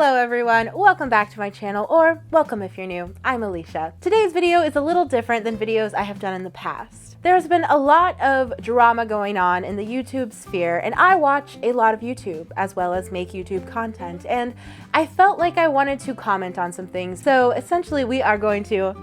Hello everyone, welcome back to my channel, or welcome if you're new. I'm Alicia. Today's video is a little different than videos I have done in the past. There's been a lot of drama going on in the YouTube sphere, and I watch a lot of YouTube as well as make YouTube content, and I felt like I wanted to comment on some things. So essentially we are going to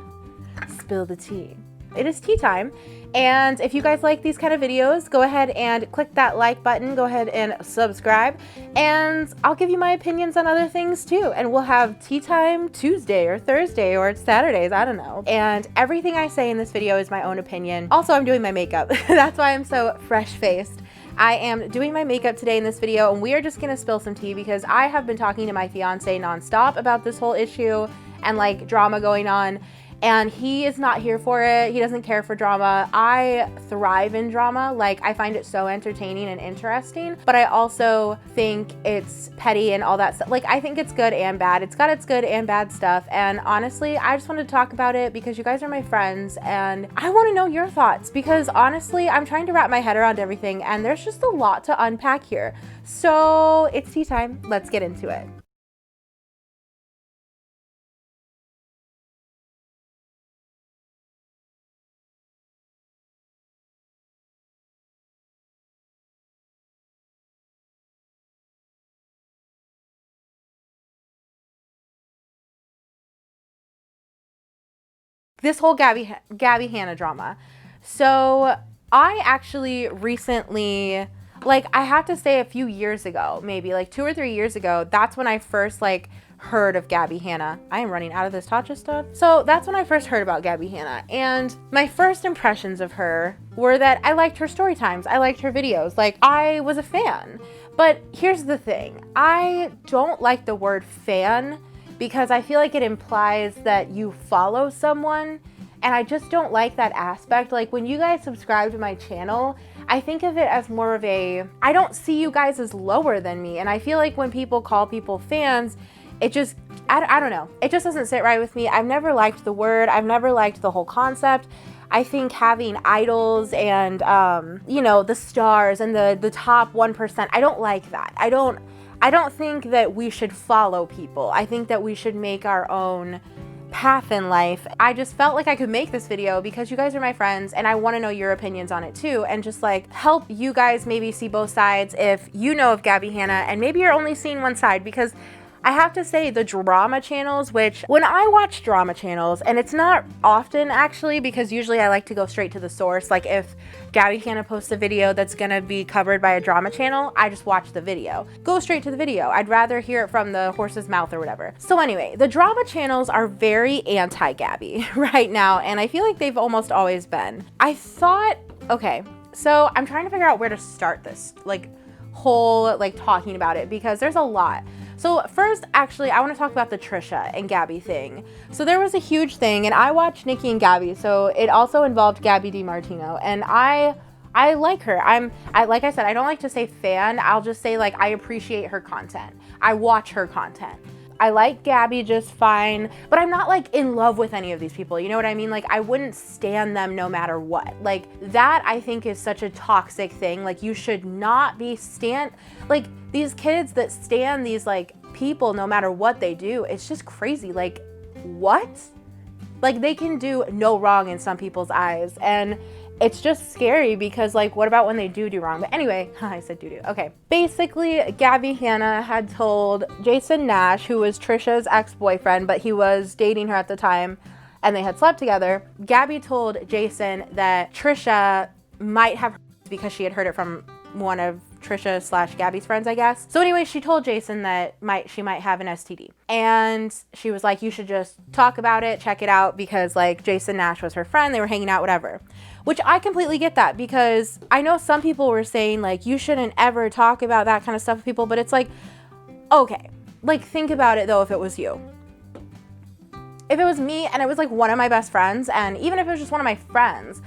spill the tea. It is tea time, and if you guys like these kind of videos, go ahead and click that like button, go ahead and subscribe, and I'll give you my opinions on other things too. And we'll have tea time Tuesday or Thursday or Saturdays, I don't know. And everything I say in this video is my own opinion. Also, I'm doing my makeup. That's why I'm so fresh-faced. I am doing my makeup today in this video, and we are just gonna spill some tea because I have been talking to my fiance nonstop about this whole issue and like drama going on. And he is not here for it. He doesn't care for drama. I thrive in drama. Like, I find it so entertaining and interesting, but I also think it's petty and all that stuff. Like, I think it's good and bad. It's got its good and bad stuff. And honestly, I just wanted to talk about it because you guys are my friends and I want to know your thoughts because honestly, I'm trying to wrap my head around everything and there's just a lot to unpack here. So it's tea time. Let's get into it. This whole Gabbie Hanna drama. So I actually recently, like, I have to say a few years ago, maybe like 2 or 3 years ago, that's when I first like heard of Gabbie Hanna. I am running out of this Tatcha stuff. So that's when I first heard about Gabbie Hanna. And my first impressions of her were that I liked her story times. I liked her videos. Like, I was a fan. But here's the thing. I don't like the word fan because I feel like it implies that you follow someone, and I just don't like that aspect. Like, when you guys subscribe to my channel, I think of it as more of a, I don't see you guys as lower than me, and I feel like when people call people fans, it just, I don't know, it just doesn't sit right with me. I've never liked the word, I've never liked the whole concept. I think having idols and, you know, the stars and the top 1%, I don't like that. I don't think that we should follow people. I think that we should make our own path in life. I just felt like I could make this video because you guys are my friends and I want to know your opinions on it too, and just like help you guys maybe see both sides if you know of Gabbie Hanna and maybe you're only seeing one side. Because I have to say, the drama channels, which when I watch drama channels, and it's not often actually because usually I like to go straight to the source. Like, if Gabbie Hanna posts a video that's gonna be covered by a drama channel, I just watch the video. Go straight to the video. I'd rather hear it from the horse's mouth or whatever. So anyway, the drama channels are very anti-Gabbie right now, and I feel like they've almost always been. I thought, okay, so I'm trying to figure out where to start this, like, whole, like, talking about it because there's a lot. So first, actually, I want to talk about the Trisha and Gabi thing. So there was a huge thing, and I watched Nikki and Gabi, so it also involved Gabby DiMartino, and I like her. Like I said, I don't like to say fan. I'll just say, like, I appreciate her content. I watch her content. I like Gabby just fine, but I'm not like in love with any of these people. You know what I mean? Like, I wouldn't stand them no matter what. Like, that I think is such a toxic thing. Like, you should not be like, these kids that stand these like people no matter what they do, it's just crazy. Like, what? Like, they can do no wrong in some people's eyes, and it's just scary because, like, what about when they do wrong? But anyway, I said do. Okay. Basically, Gabbie Hanna had told Jason Nash, who was Trisha's ex-boyfriend, but he was dating her at the time, and they had slept together. Gabbie told Jason that Trisha might have, because she had heard it from one of Trisha / Gabby's friends, I guess. So anyway, she told Jason that she might have an STD. And she was like, you should just talk about it, check it out, because like Jason Nash was her friend, they were hanging out, whatever. Which I completely get that, because I know some people were saying like, you shouldn't ever talk about that kind of stuff with people, but it's like, okay, like, think about it though, if it was you. If it was me and it was like one of my best friends, and even if it was just one of my friends,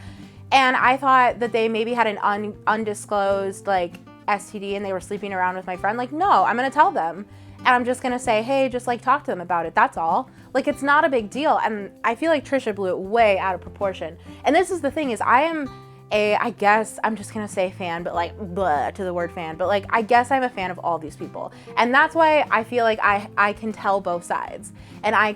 and I thought that they maybe had an undisclosed like STD and they were sleeping around with my friend, like, no, I'm gonna tell them. And I'm just gonna say, hey, just like talk to them about it, that's all. Like, it's not a big deal. And I feel like Trisha blew it way out of proportion. And this is the thing, is I am I guess I'm just gonna say fan, but like blah to the word fan, but like I guess I'm a fan of all these people. And that's why I feel like I can tell both sides, and I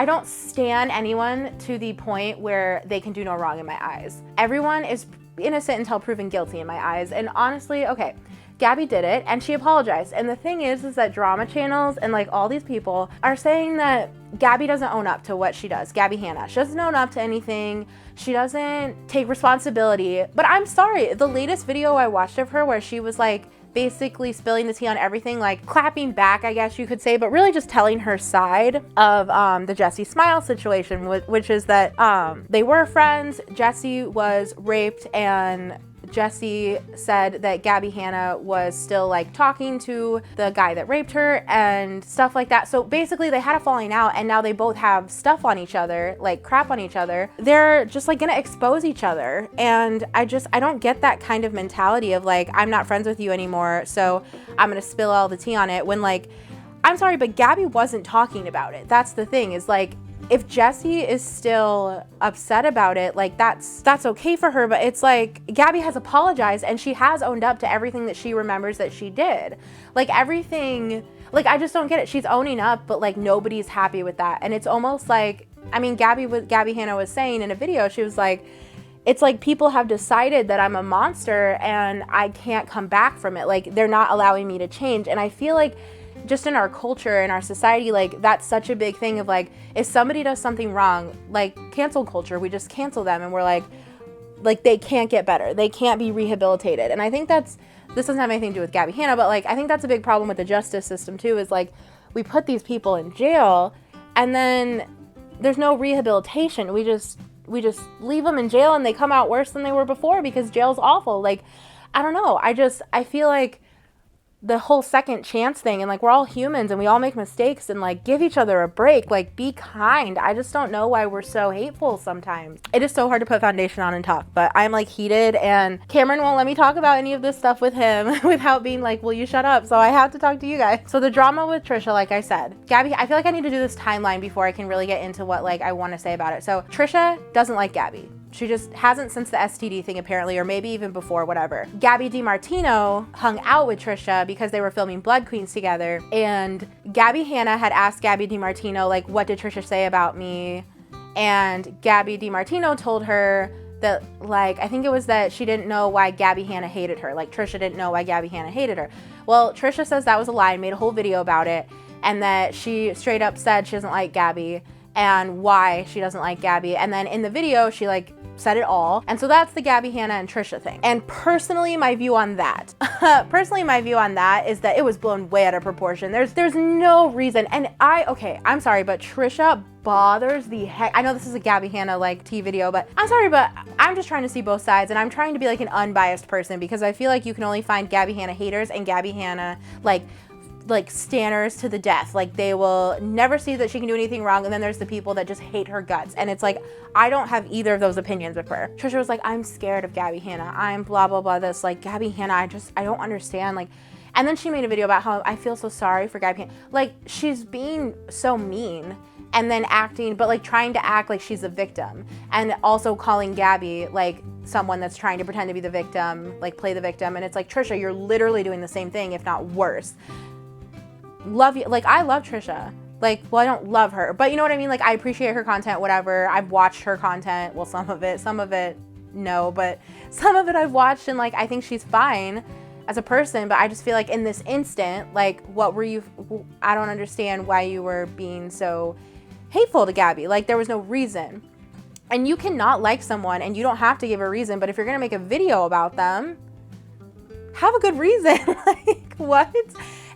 don't stan anyone to the point where they can do no wrong in my eyes. Everyone is innocent until proven guilty in my eyes. And honestly, okay, Gabbie did it and she apologized. And the thing is that drama channels and like all these people are saying that Gabbie doesn't own up to what she does. Gabbie Hanna. She doesn't own up to anything. She doesn't take responsibility. But I'm sorry, the latest video I watched of her where she was like basically spilling the tea on everything, like clapping back, I guess you could say, but really just telling her side of the Jessie Smile situation, which is that they were friends. Jessie was raped, and Jessie said that Gabbie Hanna was still like talking to the guy that raped her and stuff like that. So basically they had a falling out, and now they both have stuff on each other, like crap on each other. They're just like gonna expose each other. And I don't get that kind of mentality of like, I'm not friends with you anymore, so I'm gonna spill all the tea on it, when like, I'm sorry, but Gabbie wasn't talking about it. That's the thing, is like, if Jessie is still upset about it, like that's okay for her, but it's like Gabbie has apologized and she has owned up to everything that she remembers that she did. Like everything, like I just don't get it. She's owning up, but like nobody's happy with that. And it's almost like, I mean, Gabbie Hanna was saying in a video, she was like, it's like people have decided that I'm a monster and I can't come back from it. Like they're not allowing me to change. And I feel like just in our culture, in our society, like that's such a big thing of like, if somebody does something wrong, like cancel culture, we just cancel them and we're like they can't get better, they can't be rehabilitated. And I think this doesn't have anything to do with Gabbie Hanna, but like I think that's a big problem with the justice system too, is like we put these people in jail and then there's no rehabilitation. We just leave them in jail and they come out worse than they were before because jail's awful. Like I don't know, I feel like the whole second chance thing, and like we're all humans and we all make mistakes, and like give each other a break, like be kind. I just don't know why we're so hateful sometimes. It is so hard to put foundation on and talk, but I'm like heated and Cameron won't let me talk about any of this stuff with him without being like, will you shut up? So I have to talk to you guys. So the drama with Trisha, like I said, Gabbie, I feel like I need to do this timeline before I can really get into what like I want to say about it. So Trisha doesn't like Gabbie. She just hasn't since the STD thing apparently, or maybe even before, whatever. Gabby DiMartino hung out with Trisha because they were filming Blood Queens together, and Gabbie Hanna had asked Gabby DiMartino, like, what did Trisha say about me? And Gabby DiMartino told her that, like, I think it was that she didn't know why Gabbie Hanna hated her. Like, Trisha didn't know why Gabbie Hanna hated her. Well, Trisha says that was a lie and made a whole video about it, and that she straight up said she doesn't like Gabbie and why she doesn't like Gabbie. And then in the video, she like said it all. And so that's the Gabbie Hanna and Trisha thing. And personally, my view on that, is that it was blown way out of proportion. There's no reason. And I'm sorry, but Trisha bothers the heck. I know this is a Gabbie Hanna like tea video, but I'm sorry, but I'm just trying to see both sides, and I'm trying to be like an unbiased person, because I feel like you can only find Gabbie Hanna haters and Gabbie Hanna like stanners to the death. Like they will never see that she can do anything wrong, and then there's the people that just hate her guts. And it's like, I don't have either of those opinions with her. Trisha was like, I'm scared of Gabbie Hanna, I'm blah blah blah this, like Gabbie Hanna, I don't understand, like. And then she made a video about how I feel so sorry for Gabbie Hanna. Like she's being so mean and then acting, but like trying to act like she's a victim, and also calling Gabbie like someone that's trying to pretend to be the victim, like play the victim. And it's like, Trisha, you're literally doing the same thing, if not worse. Love you, like I love Trisha, like, well, I don't love her, but you know what I mean, like I appreciate her content, whatever. I've watched her content, well, some of it no, but some of it I've watched, and like I think she's fine as a person. But I just feel like in this instant, like I don't understand why you were being so hateful to Gabbie. Like there was no reason. And you cannot like someone and you don't have to give a reason, but if you're gonna make a video about them, have a good reason. Like what?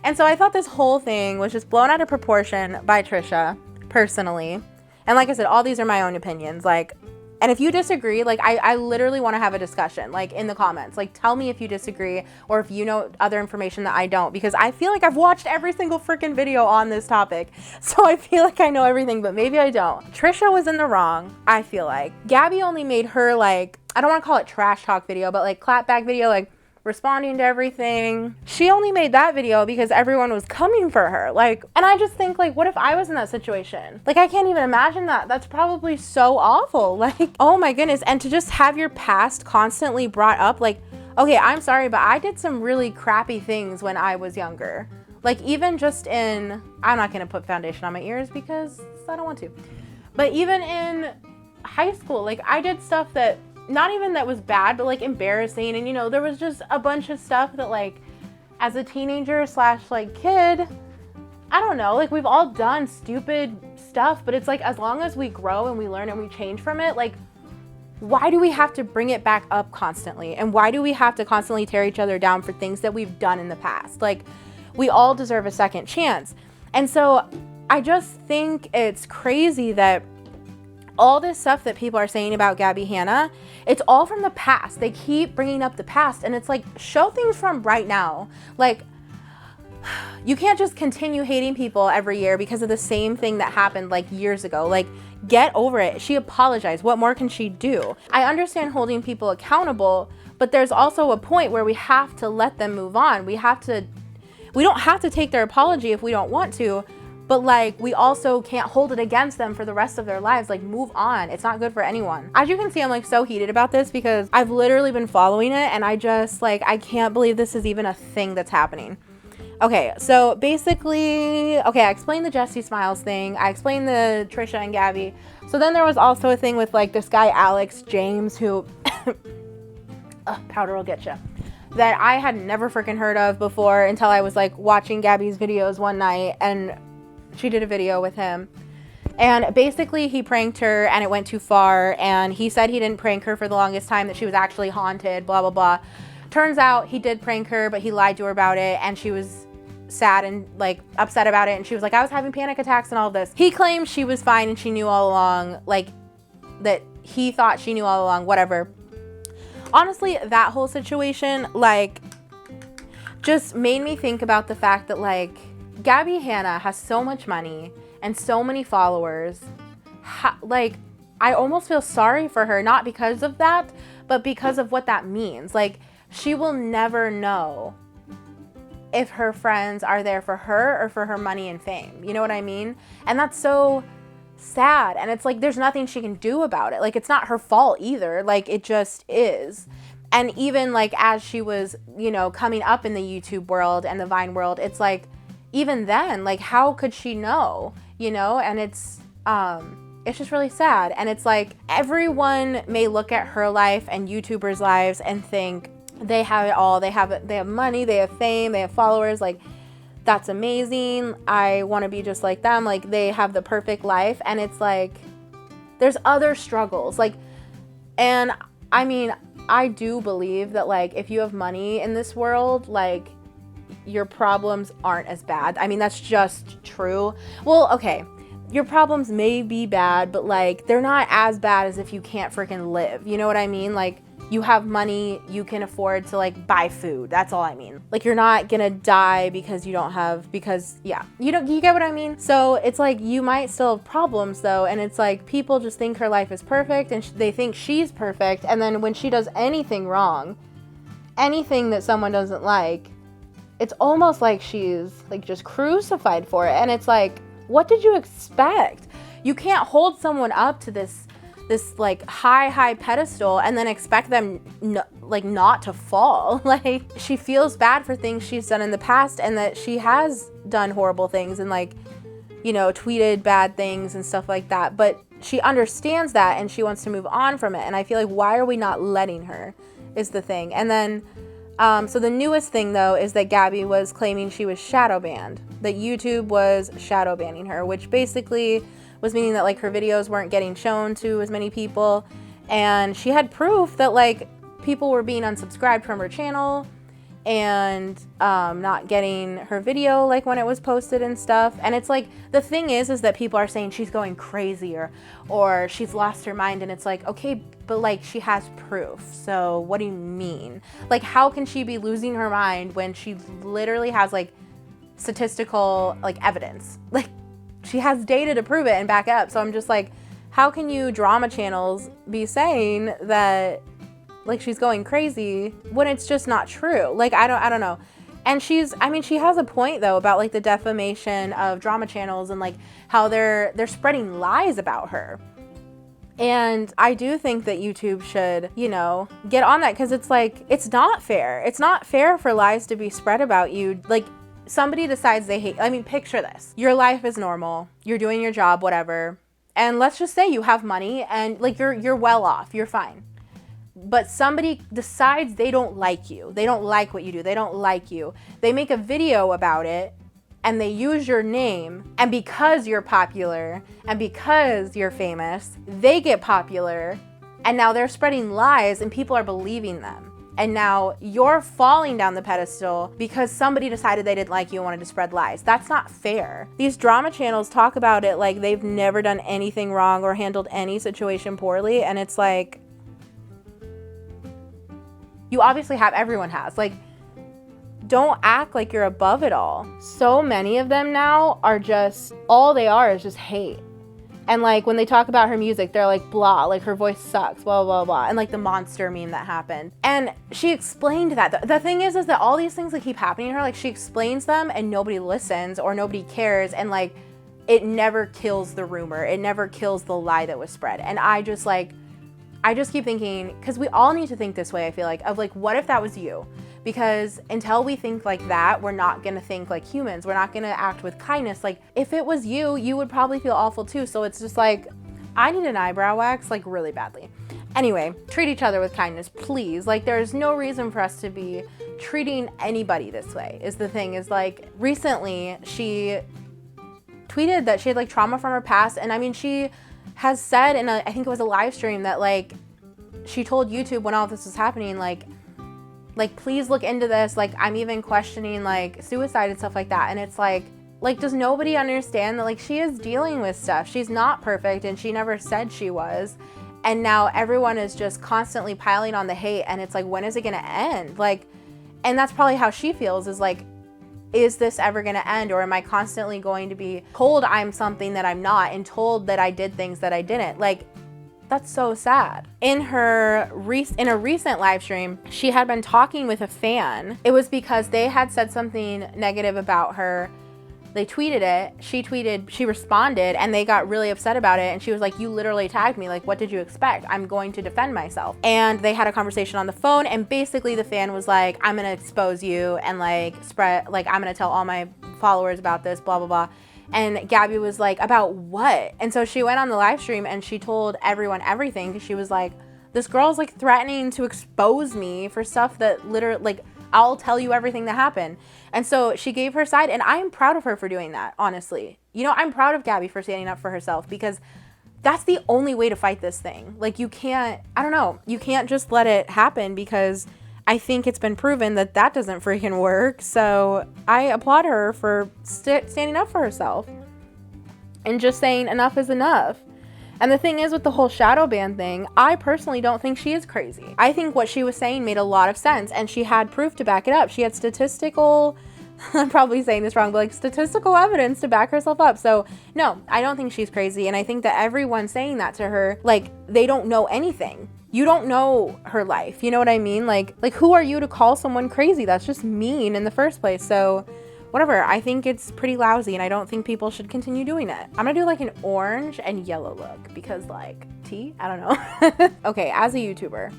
And so I thought this whole thing was just blown out of proportion by Trisha, personally. And like I said, all these are my own opinions. Like, and if you disagree, like I literally want to have a discussion, like in the comments. Like tell me if you disagree, or if you know other information that I don't, because I feel like I've watched every single freaking video on this topic. So I feel like I know everything, but maybe I don't. Trisha was in the wrong, I feel like. Gabbie only made her like, I don't want to call it trash talk video, but like clapback video, like responding to everything. She only made that video because everyone was coming for her. Like, and I just think, like, what if I was in that situation? Like, I can't even imagine that. That's probably so awful. Like, oh my goodness. And to just have your past constantly brought up, like, okay, I'm sorry, but I did some really crappy things when I was younger. Like, even just in, I'm not going to put foundation on my ears because I don't want to. But even in high school, like, I did stuff that, not even that was bad, but like embarrassing. And, you know, there was just a bunch of stuff that, like, as a teenager slash like kid, I don't know, like, we've all done stupid stuff, but it's like, as long as we grow and we learn and we change from it, like, why do we have to bring it back up constantly? And why do we have to constantly tear each other down for things that we've done in the past? Like, we all deserve a second chance. And so I just think it's crazy that all this stuff that people are saying about Gabbie Hanna, it's all from the past. They keep bringing up the past, and it's like, show things from right now. Like, you can't just continue hating people every year because of the same thing that happened like years ago. Like, get over it. She apologized. What more can she do? I understand holding people accountable, but there's also a point where we have to let them move on. We don't have to take their apology if we don't want to, but like, we also can't hold it against them for the rest of their lives. Like, move on. It's not good for anyone. As you can see, I'm like so heated about this because I've literally been following it, and I just, like, I can't believe this is even a thing that's happening. Okay, so basically, I explained the Jessie Smiles thing. I explained the Trisha and Gabi. So then there was also a thing with like this guy, Alex James, who, powder will get you, that I had never freaking heard of before until I was like watching Gabby's videos one night, and she did a video with him. And basically he pranked her and it went too far, and he said he didn't prank her for the longest time, that she was actually haunted, blah, blah, blah. Turns out he did prank her, but he lied to her about it, and she was sad and like upset about it, and she was like, I was having panic attacks and all of this. He claimed she was fine and she knew all along, like, that he thought she knew all along, whatever. Honestly, that whole situation, like, just made me think about the fact that, like, Gabbie Hanna has so much money and so many followers. Like, I almost feel sorry for her, not because of that, but because of what that means. Like, she will never know if her friends are there for her or for her money and fame. You know what I mean? And that's so sad. And it's like, there's nothing she can do about it. Like, it's not her fault either. Like, it just is. And even like, as she was, you know, coming up in the YouTube world and the Vine world, it's like, even then, like, how could she know, you know? And it's just really sad. And it's like, everyone may look at her life and YouTubers' lives and think they have it all. They have money, they have fame, they have followers. Like, that's amazing. I want to be just like them. Like, they have the perfect life. And it's like, there's other struggles. Like, and I mean, I do believe that, like, if you have money in this world, like, your problems aren't as bad. I mean, that's just true. Well, okay, your problems may be bad, but like, they're not as bad as if you can't freaking live. You know what I mean? Like, you have money, you can afford to like buy food. That's all I mean. Like, you're not gonna die because you don't have, because yeah, you get what I mean? So it's like, you might still have problems though. And it's like, people just think her life is perfect and they think she's perfect. And then when she does anything wrong, anything that someone doesn't like, it's almost like she's like just crucified for it. And it's like, what did you expect? You can't hold someone up to this like high pedestal and then expect them not to fall. Like, she feels bad for things she's done in the past, and that she has done horrible things and, like, you know, tweeted bad things and stuff like that. But she understands that and she wants to move on from it. And I feel like, why are we not letting her is the thing. And then so the newest thing though is that Gabbie was claiming she was shadow banned, that YouTube was shadow banning her, which basically was meaning that like her videos weren't getting shown to as many people. And she had proof that like people were being unsubscribed from her channel and not getting her video like when it was posted and stuff. And it's like, the thing is that people are saying she's going crazy or she's lost her mind. And it's like, okay, but like, she has proof. So what do you mean? Like, how can she be losing her mind when she literally has like statistical like evidence? Like, she has data to prove it and back up. So I'm just like, how can you drama channels be saying that like she's going crazy when it's just not true. Like, I don't know. And she has a point though about like the defamation of drama channels and like how they're spreading lies about her. And I do think that YouTube should, you know, get on that, because it's like, it's not fair. It's not fair for lies to be spread about you. Like, somebody decides they hate, I mean, picture this. Your life is normal. You're doing your job, whatever. And let's just say you have money and like you're well off. You're fine. But somebody decides they don't like you. They don't like what you do. They don't like you. They make a video about it and they use your name. And because you're popular and because you're famous, they get popular. And now they're spreading lies and people are believing them. And now you're falling down the pedestal because somebody decided they didn't like you and wanted to spread lies. That's not fair. These drama channels talk about it like they've never done anything wrong or handled any situation poorly. And it's like, you obviously have, everyone has. Like, don't act like you're above it all. So many of them now are just, all they are is just hate. And like when they talk about her music, they're like, blah, like her voice sucks, blah, blah, blah. And like the monster meme that happened. And she explained that. The thing is that all these things that keep happening to her, like she explains them and nobody listens or nobody cares. And like, it never kills the rumor. It never kills the lie that was spread. And I just keep thinking, because we all need to think this way, I feel like, of like, what if that was you? Because until we think like that, we're not going to think like humans. We're not going to act with kindness. Like, if it was you, you would probably feel awful too. So it's just like, I need an eyebrow wax, like really badly. Anyway, treat each other with kindness, please. Like, there's no reason for us to be treating anybody this way, is the thing. Is like, recently she tweeted that she had like trauma from her past. And I mean, she has said in I think it was a live stream that like, she told YouTube when all this was happening, like, please look into this. Like, I'm even questioning like suicide and stuff like that. And it's like, does nobody understand that like she is dealing with stuff? She's not perfect and she never said she was. And now everyone is just constantly piling on the hate. And it's like, when is it going to end? Like, and that's probably how she feels, is like, is this ever going to end? Or am I constantly going to be told I'm something that I'm not and told that I did things that I didn't? Like, that's so sad. In a recent live stream, she had been talking with a fan. It was because they had said something negative about her. They tweeted it. She responded, and they got really upset about it. And she was like, you literally tagged me. Like, what did you expect? I'm going to defend myself. And they had a conversation on the phone. And basically the fan was like, I'm going to expose you and like I'm going to tell all my followers about this, blah, blah, blah. And Gabbie was like, about what? And so she went on the live stream and she told everyone everything, because she was like, this girl's like threatening to expose me for stuff that literally, like, I'll tell you everything that happened. And so she gave her side, and I'm proud of her for doing that, honestly. You know, I'm proud of Gabbie for standing up for herself, because that's the only way to fight this thing. Like, you can't just let it happen, because I think it's been proven that doesn't freaking work. So I applaud her for standing up for herself and just saying enough is enough. And the thing is, with the whole shadow ban thing, I personally don't think she is crazy. I think what she was saying made a lot of sense, and she had proof to back it up. She had statistical, I'm probably saying this wrong, but like statistical evidence to back herself up. So no, I don't think she's crazy. And I think that everyone saying that to her, like, they don't know anything. You don't know her life. You know what I mean? Like who are you to call someone crazy? That's just mean in the first place. So whatever. I think it's pretty lousy, and I don't think people should continue doing it. I'm gonna do like an orange and yellow look, because like tea? I don't know. Okay, as a YouTuber,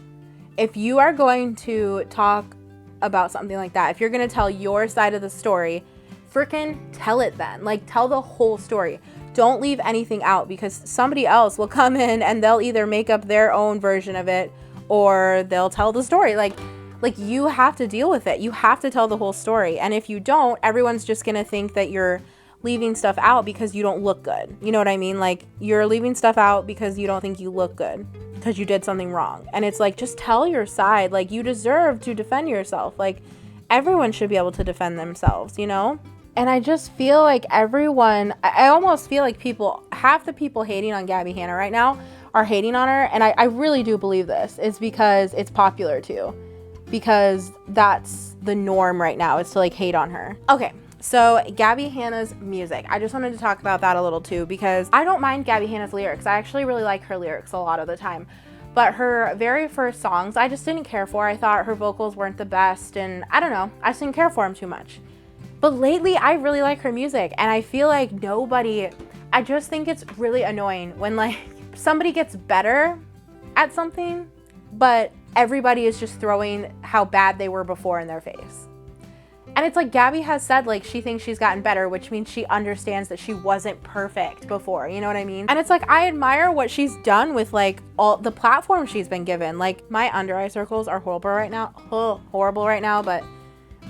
if you are going to talk about something like that, if you're gonna tell your side of the story, freaking tell it then. Like, tell the whole story. Don't leave anything out, because somebody else will come in and they'll either make up their own version of it or they'll tell the story. Like you have to deal with it. You have to tell the whole story. And if you don't, everyone's just going to think that you're leaving stuff out because you don't look good. You know what I mean? Like, you're leaving stuff out because you don't think you look good, because you did something wrong. And it's like, just tell your side. Like, you deserve to defend yourself. Like, everyone should be able to defend themselves, you know? And I just feel like I almost feel like half the people hating on Gabbie Hanna right now are hating on her. And I really do believe this is because it's popular too. Because that's the norm right now, is to like hate on her. Okay, so Gabbie Hanna's music. I just wanted to talk about that a little too, because I don't mind Gabbie Hanna's lyrics. I actually really like her lyrics a lot of the time. But her very first songs, I just didn't care for. I thought her vocals weren't the best, and I don't know, I just didn't care for them too much. But lately, I really like her music, and I feel like I just think it's really annoying when like somebody gets better at something, but everybody is just throwing how bad they were before in their face. And it's like Gabbie has said, like, she thinks she's gotten better, which means she understands that she wasn't perfect before, you know what I mean? And it's like, I admire what she's done with like all the platforms she's been given. Like, my under eye circles are horrible right now, but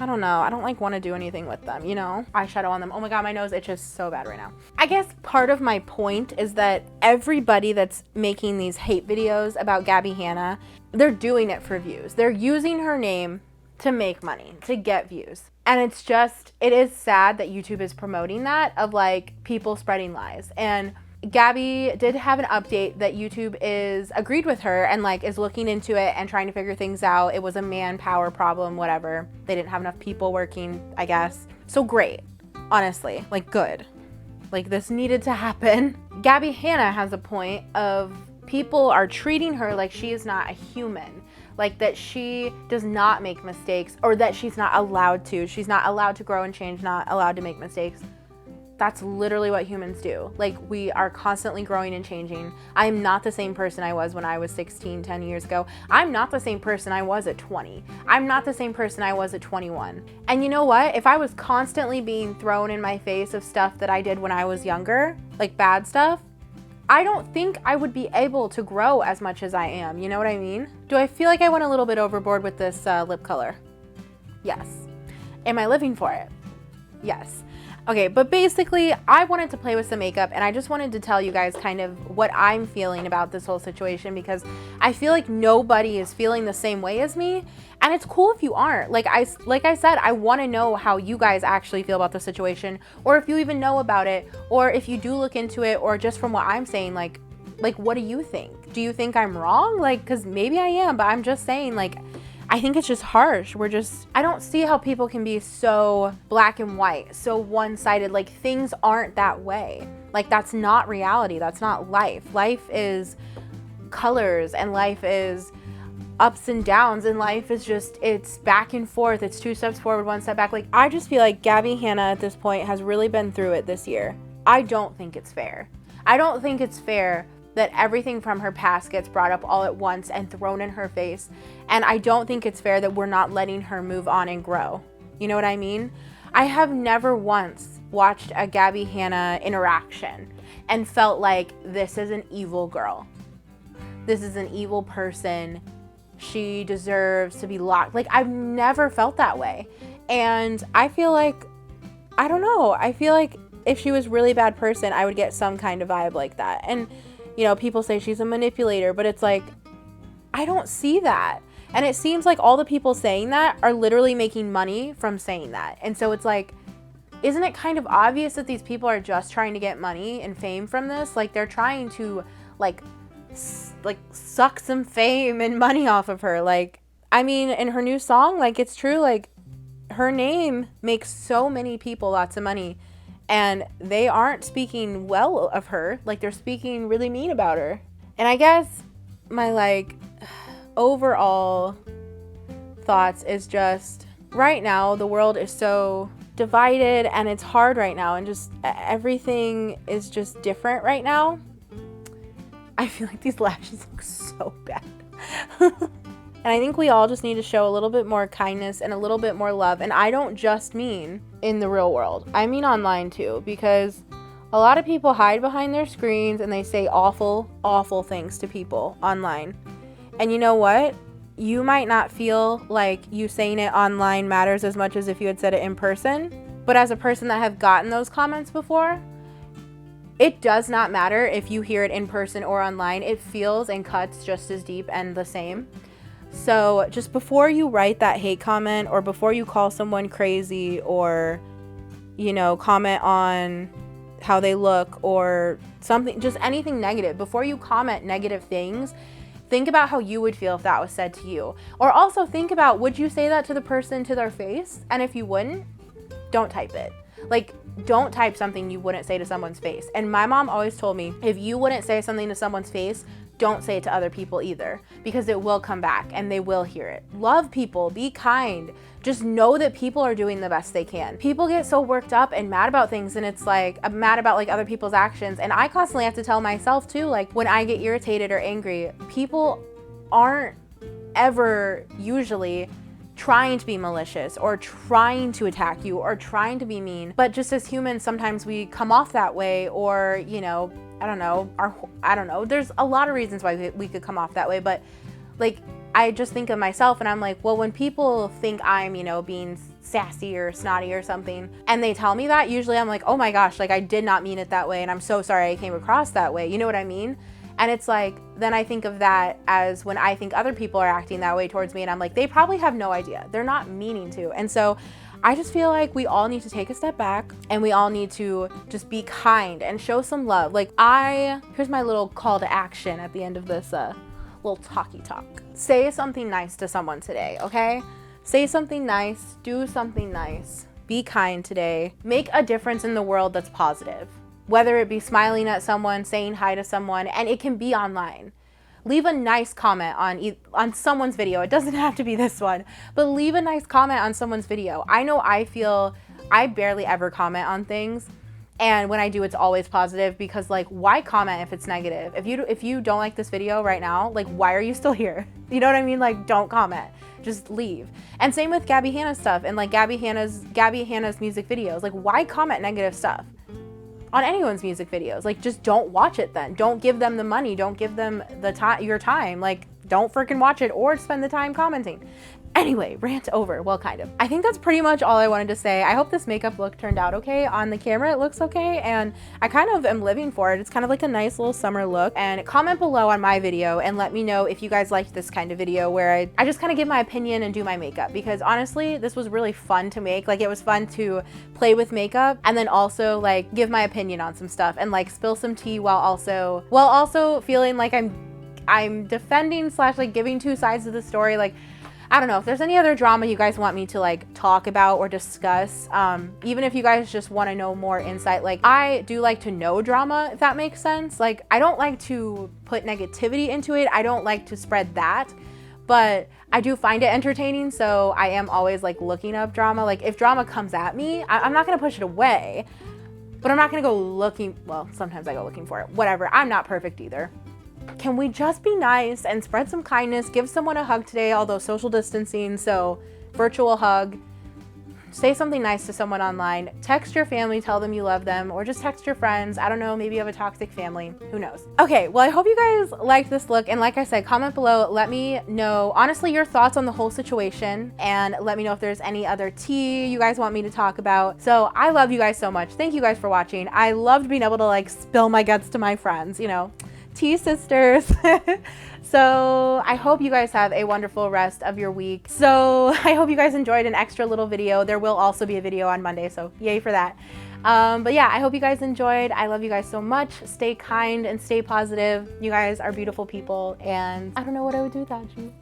I don't know. I don't like want to do anything with them, you know? Eyeshadow on them. Oh my God, my nose itches so bad right now. I guess part of my point is that everybody that's making these hate videos about Gabbie Hanna, they're doing it for views. They're using her name to make money, to get views. And it is sad that YouTube is promoting that, of like people spreading lies. And Gabbie did have an update that YouTube is agreed with her and like is looking into it and trying to figure things out. It was a manpower problem, whatever. They didn't have enough people working, I guess. So great, honestly, like good. Like this needed to happen. Gabbie Hanna has a point of people are treating her like she is not a human. Like that she does not make mistakes, or that she's not allowed to. She's not allowed to grow and change, not allowed to make mistakes. That's literally what humans do. Like, we are constantly growing and changing. I am not the same person I was when I was 16, 10 years ago. I'm not the same person I was at 20. I'm not the same person I was at 21. And you know what? If I was constantly being thrown in my face of stuff that I did when I was younger, like bad stuff, I don't think I would be able to grow as much as I am. You know what I mean? Do I feel like I went a little bit overboard with this lip color? Yes. Am I living for it? Yes. Okay, but basically, I wanted to play with some makeup, and I just wanted to tell you guys kind of what I'm feeling about this whole situation, because I feel like nobody is feeling the same way as me, and it's cool if you aren't. Like I said, I want to know how you guys actually feel about the situation, or if you even know about it, or if you do look into it, or just from what I'm saying, like what do you think? Do you think I'm wrong? Like, because maybe I am, but I'm just saying, like, I think it's just harsh. I don't see how people can be so black and white, so one-sided. Like, things aren't that way. Like, that's not reality. That's not life. Life is colors, and life is ups and downs, and life is just, it's back and forth. It's 2 steps forward, 1 step back. Like, I just feel like Gabbie Hanna at this point has really been through it this year. I don't think it's fair. I don't think it's fair that everything from her past gets brought up all at once and thrown in her face. And I don't think it's fair that we're not letting her move on and grow. You know what I mean? I have never once watched a Gabbie Hanna interaction and felt like this is an evil girl. This is an evil person. She deserves to be locked. Like, I've never felt that way. And I feel like, I don't know, I feel like if she was a really bad person, I would get some kind of vibe like that. And you know, people say she's a manipulator, but it's like, I don't see that. And it seems like all the people saying that are literally making money from saying that. And so it's like, isn't it kind of obvious that these people are just trying to get money and fame from this? Like, they're trying to like suck some fame and money off of her. Like, I mean, in her new song, like, it's true, like, her name makes so many people lots of money. And they aren't speaking well of her. Like, they're speaking really mean about her. And I guess my, like, overall thoughts is just, right now, the world is so divided, and it's hard right now, and just everything is just different right now. I feel like these lashes look so bad. And I think we all just need to show a little bit more kindness and a little bit more love. And I don't just mean in the real world. I mean online too, because a lot of people hide behind their screens and they say awful, awful things to people online. And you know what? You might not feel like you saying it online matters as much as if you had said it in person. But as a person that have gotten those comments before, it does not matter if you hear it in person or online. It feels and cuts just as deep and the same. So just before you write that hate comment, or before you call someone crazy, or, you know, comment on how they look or something, just anything negative, before you comment negative things, think about how you would feel if that was said to you. Or also think about, would you say that to the person to their face? And if you wouldn't, don't type it. Like, don't type something you wouldn't say to someone's face. And my mom always told me, if you wouldn't say something to someone's face, don't say it to other people either, because it will come back and they will hear it. Love people, be kind. Just know that people are doing the best they can. People get so worked up and mad about things, and it's like, I'm mad about like other people's actions. And I constantly have to tell myself too, like when I get irritated or angry, people aren't ever usually trying to be malicious or trying to attack you or trying to be mean. But just as humans, sometimes we come off that way, or, you know, I don't know. There's a lot of reasons why we could come off that way. But like, I just think of myself and I'm like, well, when people think I'm, you know, being sassy or snotty or something, and they tell me that, usually I'm like, oh my gosh, like I did not mean it that way. And I'm so sorry I came across that way. You know what I mean? And it's like, then I think of that as when I think other people are acting that way towards me, and I'm like, they probably have no idea. They're not meaning to. And so I just feel like we all need to take a step back, and we all need to just be kind and show some love. Like here's my little call to action at the end of this little talky talk. Say something nice to someone today, okay? Say something nice, do something nice. Be kind today. Make a difference in the world that's positive. Whether it be smiling at someone, saying hi to someone, and it can be online. Leave a nice comment on someone's video. It doesn't have to be this one, but leave a nice comment on someone's video. I know I barely ever comment on things, and when I do, it's always positive, because like, why comment if it's negative? If you don't like this video right now, like, why are you still here? You know what I mean? Like, don't comment. Just leave. And same with Gabbie Hanna stuff and like Gabbie Hanna's music videos. Like, why comment negative stuff on anyone's music videos? Like, just don't watch it then. Don't give them the money. Don't give them your time. Like, don't freaking watch it or spend the time commenting. Anyway, rant over. Well, kind of. I think that's pretty much all I wanted to say. I hope this makeup look turned out okay. On the camera, it looks okay, and I kind of am living for it. It's kind of like a nice little summer look. And comment below on my video and let me know if you guys liked this kind of video where I just kind of give my opinion and do my makeup, because honestly, this was really fun to make. Like, it was fun to play with makeup and then also like give my opinion on some stuff and like spill some tea while also feeling like I'm defending / like giving two sides of the story. Like, I don't know if there's any other drama you guys want me to like talk about or discuss. Even if you guys just want to know more insight, like I do like to know drama, if that makes sense. Like, I don't like to put negativity into it. I don't like to spread that, but I do find it entertaining. So I am always like looking up drama. Like, if drama comes at me, I'm not going to push it away, but I'm not going to go looking. Well, sometimes I go looking for it. Whatever. I'm not perfect either. Can we just be nice and spread some kindness? Give someone a hug today, although social distancing, so virtual hug. Say something nice to someone online. Text your family, tell them you love them, or just text your friends. I don't know, maybe you have a toxic family. Who knows? Okay, well, I hope you guys liked this look. And like I said, comment below. Let me know, honestly, your thoughts on the whole situation. And let me know if there's any other tea you guys want me to talk about. So I love you guys so much. Thank you guys for watching. I loved being able to like spill my guts to my friends, you know. Tea sisters. So I hope you guys have a wonderful rest of your week. So I hope you guys enjoyed an extra little video. There will also be a video on Monday, so yay for that. But yeah, I hope you guys enjoyed. I love you guys so much. Stay kind and stay positive. You guys are beautiful people, and I don't know what I would do without you.